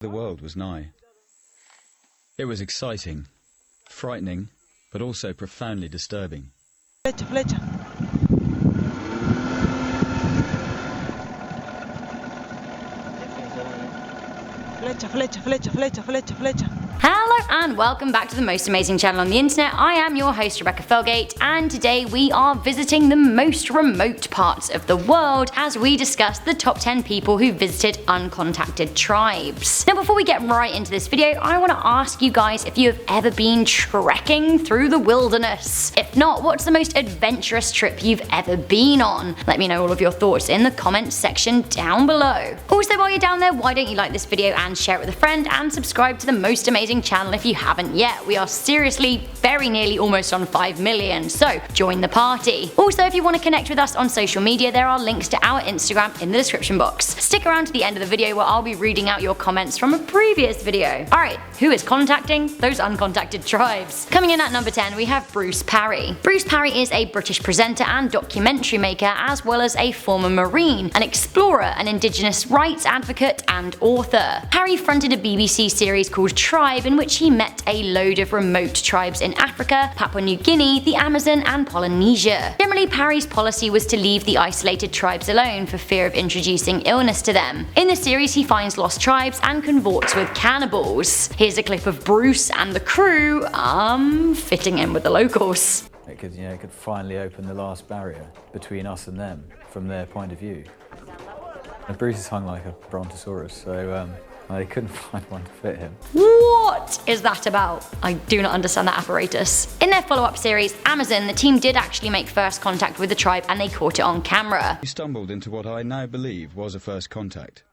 The world was nigh. It was exciting, frightening, but also profoundly disturbing. Flecha, flecha. Flecha, flecha, flecha, flecha, flecha, flecha. Hello and welcome back to the most amazing channel on the internet. I am your host Rebecca Felgate, and today we are visiting the most remote parts of the world as we discuss the top 10 people who visited uncontacted tribes. Now before we get right into this video, I want to ask you guys if you have ever been trekking through the wilderness. If not, what's the most adventurous trip you've ever been on? Let me know all of your thoughts in the comments section down below. Also, while you're down there, why don't you like this video and share it with a friend, and subscribe to the most amazing channel if you haven't yet. We are seriously very nearly almost on 5 million, so join the party. Also, if you want to connect with us on social media, there are links to our Instagram in the description box. Stick around to the end of the video where I'll be reading out your comments from a previous video. Alright, who is contacting those uncontacted tribes? Coming in at number 10, we have Bruce Parry. Bruce Parry is a British presenter and documentary maker, as well as a former Marine, an explorer, an Indigenous rights advocate, and author. Parry fronted a BBC series called Tribe, in which he met a load of remote tribes in Africa, Papua New Guinea, the Amazon, and Polynesia. Generally, Parry's policy was to leave the isolated tribes alone for fear of introducing illness to them. In the series, he finds lost tribes and convorts with cannibals. Here's a clip of Bruce and the crew, fitting in with the locals. It could finally open the last barrier between us and them from their point of view. And Bruce is hung like a brontosaurus, so they couldn't find one to fit him. What is that about? I do not understand that apparatus. In their follow-up series, Amazon, the team did actually make first contact with the tribe and they caught it on camera. We stumbled into what I now believe was a first contact.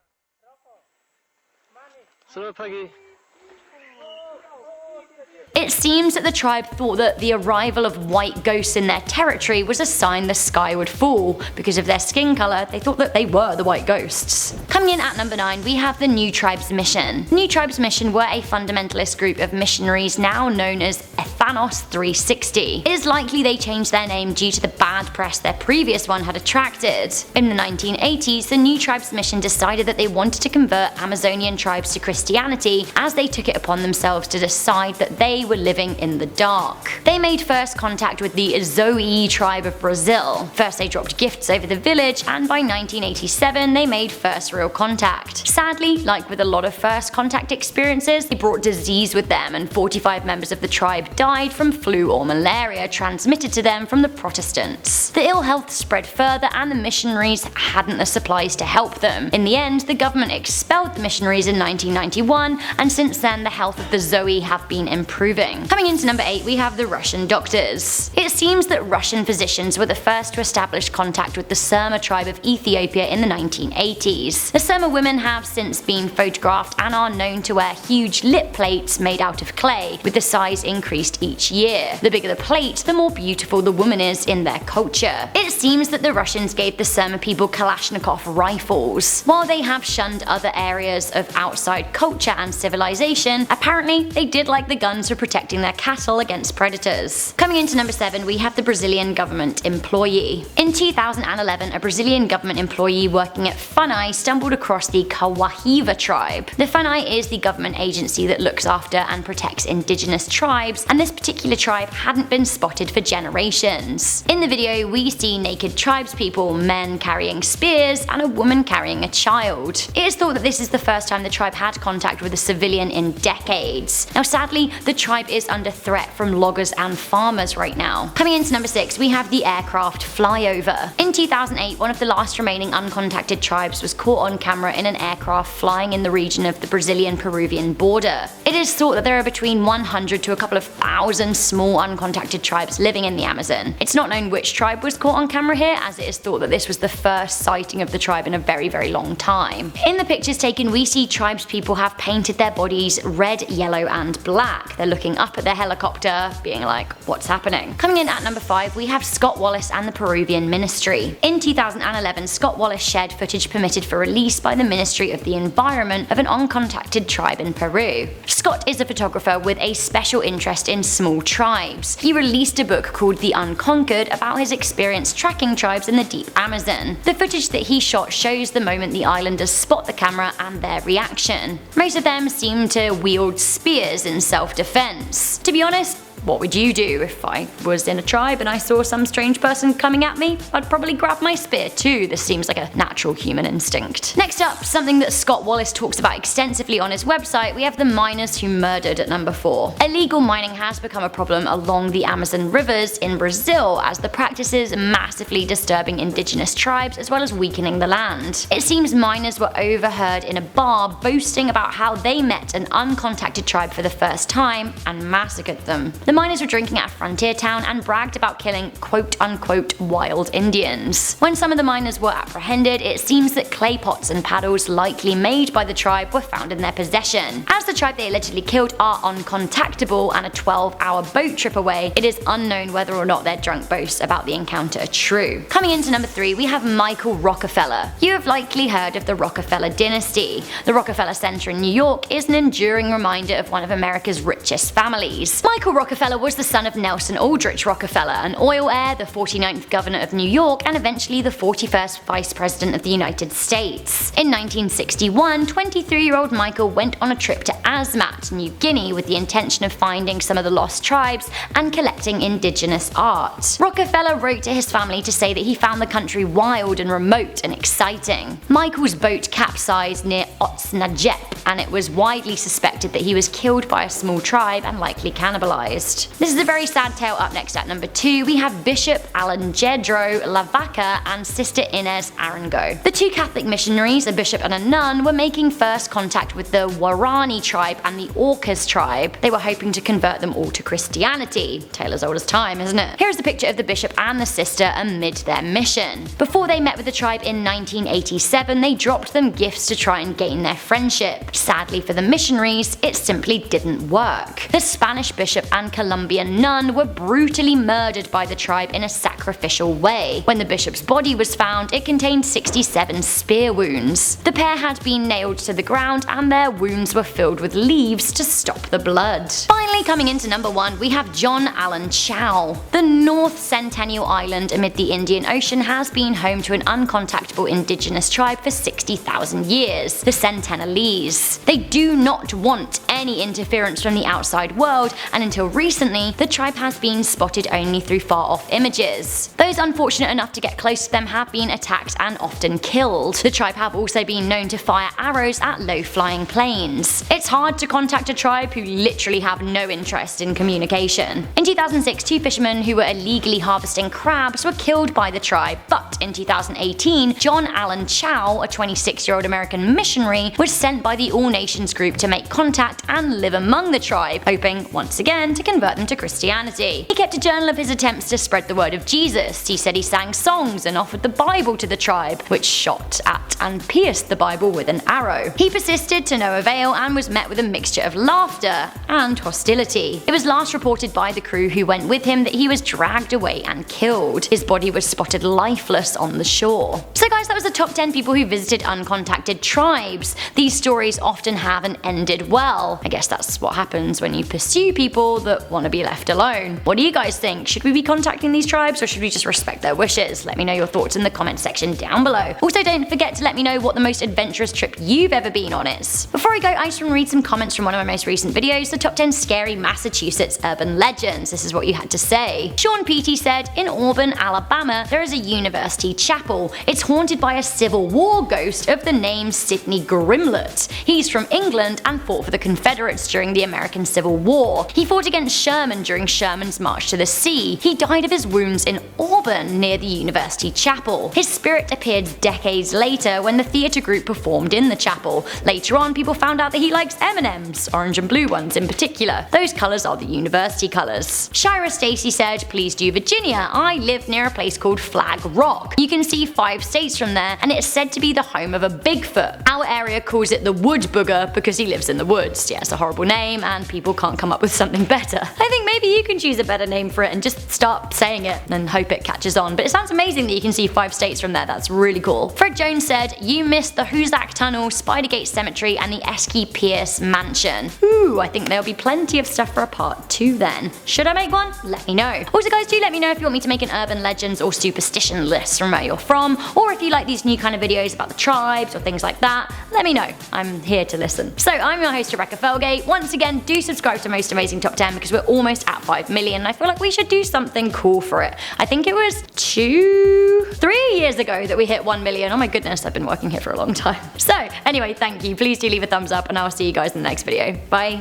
It seems that the tribe thought that the arrival of white ghosts in their territory was a sign the sky would fall. Because of their skin colour, they thought that they were the white ghosts. Coming in at number 9, we have the New Tribes Mission. The New Tribes Mission were a fundamentalist group of missionaries now known as Ephanos 360. It is likely they changed their name due to the bad press their previous one had attracted. In the 1980s, the New Tribes Mission decided that they wanted to convert Amazonian tribes to Christianity, as they took it upon themselves to decide that they were living in the dark. They made first contact with the Zoe tribe of Brazil. First they dropped gifts over the village, and by 1987 they made first real contact. Sadly, like with a lot of first contact experiences, they brought disease with them, and 45 members of the tribe died from flu or malaria transmitted to them from the Protestants. The ill health spread further, and the missionaries hadn't the supplies to help them. In the end, the government expelled the missionaries in 1991, and since then the health of the Zoe have been improving. Coming into number 8, we have the Russian doctors. It seems that Russian physicians were the first to establish contact with the Surma tribe of Ethiopia in the 1980s. The Surma women have since been photographed and are known to wear huge lip plates made out of clay, with the size increased each year. The bigger the plate, the more beautiful the woman is in their culture. It seems that the Russians gave the Surma people Kalashnikov rifles. While they have shunned other areas of outside culture and civilization, apparently they did like the guns for protecting their cattle against predators. Coming into number 7, we have the Brazilian government employee. In 2011, a Brazilian government employee working at FUNAI stumbled across the Kawahiva tribe. The FUNAI is the government agency that looks after and protects indigenous tribes, and this particular tribe hadn't been spotted for generations. In the video, we see naked tribespeople, men carrying spears and a woman carrying a child. It is thought that this is the first time the tribe had contact with a civilian in decades. Now sadly, the tribe is under threat from loggers and farmers right now. Coming into number 6, we have the aircraft flyover. In 2008, one of the last remaining uncontacted tribes was caught on camera in an aircraft flying in the region of the Brazilian-Peruvian border. It is thought that there are between 100 to a couple of thousand small uncontacted tribes living in the Amazon. It's not known which tribe was caught on camera here, as it is thought that this was the first sighting of the tribe in a very, very long time. In the pictures taken, we see tribespeople have painted their bodies red, yellow, and black. The either looking up at their helicopter, being like, what's happening? Coming in at number 5, we have Scott Wallace and the Peruvian Ministry. In 2011, Scott Wallace shared footage permitted for release by the Ministry of the Environment of an uncontacted tribe in Peru. Scott is a photographer with a special interest in small tribes. He released a book called The Unconquered about his experience tracking tribes in the deep Amazon. The footage that he shot shows the moment the islanders spot the camera and their reaction. Most of them seem to wield spears in self-defense. To be honest, what would you do if I was in a tribe and I saw some strange person coming at me? I'd probably grab my spear too. This seems like a natural human instinct. Next up, something that Scott Wallace talks about extensively on his website, we have the miners who murdered at number 4. Illegal mining has become a problem along the Amazon rivers in Brazil, as the practice is massively disturbing indigenous tribes as well as weakening the land. It seems miners were overheard in a bar boasting about how they met an uncontacted tribe for the first time and massacred them. The miners were drinking at a frontier town and bragged about killing quote-unquote wild Indians. When some of the miners were apprehended, it seems that clay pots and paddles likely made by the tribe were found in their possession. As the tribe they allegedly killed are uncontactable and a 12-hour boat trip away, it is unknown whether or not their drunk boasts about the encounter are true. Coming into number 3, we have Michael Rockefeller. You have likely heard of the Rockefeller dynasty. The Rockefeller Center in New York is an enduring reminder of one of America's richest families. Michael Rockefeller was the son of Nelson Aldrich Rockefeller, an oil heir, the 49th governor of New York, and eventually the 41st vice president of the United States. In 1961, 23-year-old Michael went on a trip to Asmat, New Guinea, with the intention of finding some of the lost tribes and collecting indigenous art. Rockefeller wrote to his family to say that he found the country wild and remote and exciting. Michael's boat capsized near Otsnajep, and it was widely suspected that he was killed by a small tribe and likely cannibalized. This is a very sad tale. Up next at number 2, we have Bishop Alejandro Lavaca and Sister Inez Arango. The two Catholic missionaries, a bishop and a nun, were making first contact with the Warani tribe and the Orcas tribe. They were hoping to convert them all to Christianity. Tale as old as time, isn't it? Here is the picture of the bishop and the sister amid their mission. Before they met with the tribe in 1987, they dropped them gifts to try and gain their friendship. Sadly for the missionaries, it simply didn't work. The Spanish bishop and Colombian nun were brutally murdered by the tribe in a sacrificial way. When the bishop's body was found, it contained 67 spear wounds. The pair had been nailed to the ground and their wounds were filled with leaves to stop the blood. Finally, coming into number 1, we have John Allen Chau. The North Centennial Island amid the Indian Ocean has been home to an uncontactable indigenous tribe for 60,000 years, the Sentinelese. They do not want any interference from the outside world, and until recently, the tribe has been spotted only through far-off images. Those unfortunate enough to get close to them have been attacked and often killed. The tribe have also been known to fire arrows at low-flying planes. It's hard to contact a tribe who literally have no interest in communication. In 2006, 2 fishermen who were illegally harvesting crabs were killed by the tribe, but in 2018, John Allen Chau, a 26-year-old American missionary, was sent by the All Nations group to make contact and live among the tribe, hoping, once again, to convert them to Christianity. He kept a journal of his attempts to spread the word of Jesus. He said he sang songs and offered the Bible to the tribe, which shot at and pierced the Bible with an arrow. He persisted to no avail and was met with a mixture of laughter and hostility. It was last reported by the crew who went with him that he was dragged away and killed. His body was spotted lifeless on the shore. So guys, that was the top 10 people who visited uncontacted tribes. These stories often haven't ended well. I guess that's what happens when you pursue people that want to be left alone. What do you guys think? Should we be contacting these tribes or should we just respect their wishes? Let me know your thoughts in the comment section down below. Also, don't forget to let me know what the most adventurous trip you've ever been on is. Before I go, I just want to read some comments from one of my most recent videos, the top 10 scary Massachusetts urban legends. This is what you had to say. Sean Peaty said, in Auburn, Alabama, there is a university chapel. It's haunted by a Civil War ghost of the name Sidney Grimlett. He's from England and fought for the Confederates during the American Civil War. He fought against Sherman during Sherman's March to the Sea. He died of his wounds in Auburn near the University Chapel. His spirit appeared decades later when the theatre group performed in the chapel. Later on, people found out that he likes M&Ms, orange and blue ones in particular. Those colours are the university colours. Shira Stacy said, "Please do Virginia. I live near a place called Flag Rock. You can see 5 states from there, and it's said to be the home of a Bigfoot. Our area calls it the Wood Booger because he lives in the woods." Yeah, it's a horrible name, and people can't come up with something better. I think maybe you can choose a better name for it and just start saying it and hope it catches on. But it sounds amazing that you can see 5 states from there. That's really cool. Fred Jones said, "You missed the Hoosac Tunnel, Spidergate Cemetery, and the Esky Pierce Mansion." Ooh, I think there'll be plenty of stuff for a part 2 then. Should I make one? Let me know. Also guys, do let me know if you want me to make an urban legends or superstition list from where you're from, or if you like these new kind of videos about the tribes or things like that. Let me know. I'm here to listen. So I'm your host Rebecca Felgate. Once again, do subscribe to Most Amazing Top 10 because we're almost at 5 million. I feel like we should do something cool for it. I think it was 3 years ago that we hit 1 million. Oh my goodness, I've been working here for a long time. So anyway, thank you. Please do leave a thumbs up and I'll see you guys in the next video. Bye.